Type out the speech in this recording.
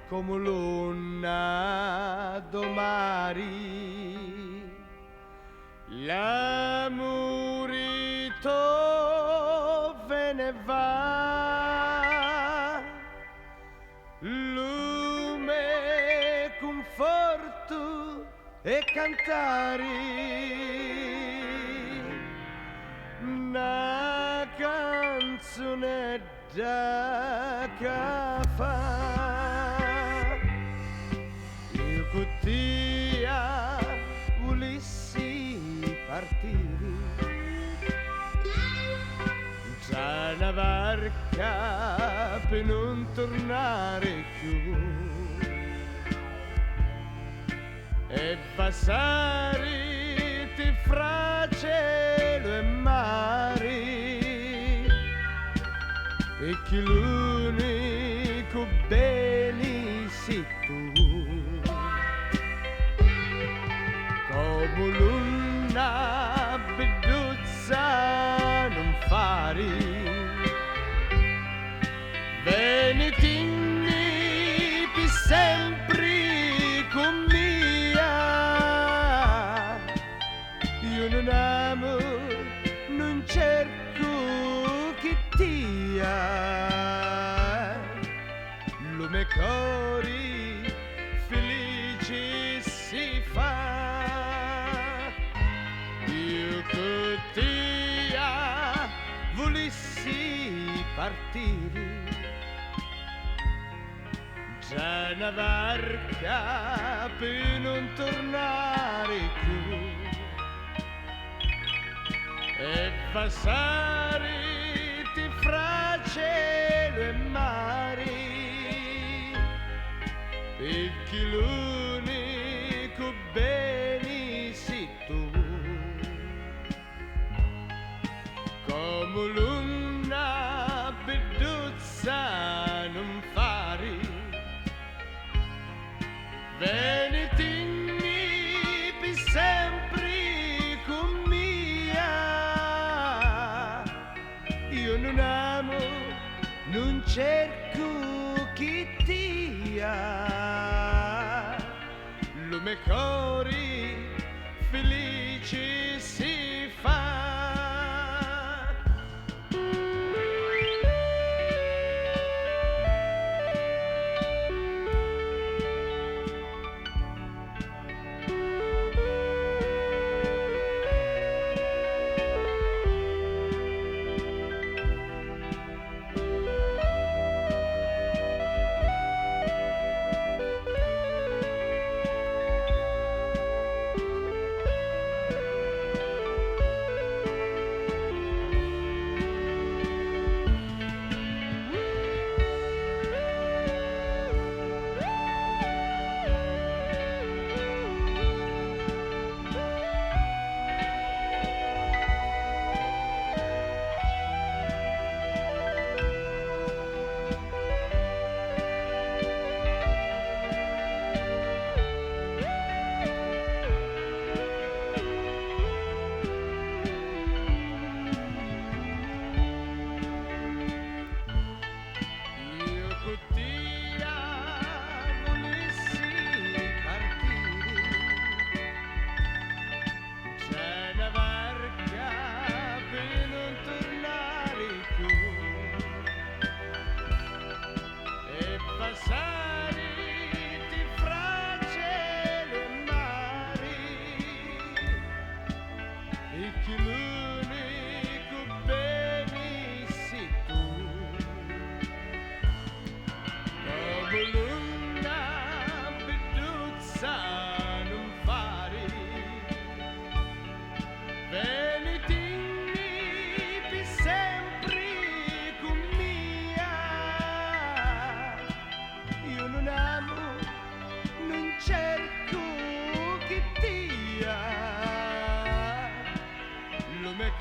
come l'una domari, l'amorito ve ne va, lume conforto e cantare una canzone da fa. Io con te volessi partire già una barca per non tornare più e passare fra cielo e mare, perché l'unico bene sei tu, come l'una beduzza non fare, venitini per sempre con io non amo, non cerco che tia, lo me cori felice si fa. Io che tia volessi partire già una barca per non tornare più e passare fra cielo e mare, perché l'unico bene sei tu, come l'una beduzza non fare, venitini per sempre con io non amo, non cerco chi tia, lo me cori felice si fa. Cerco che tia, lo me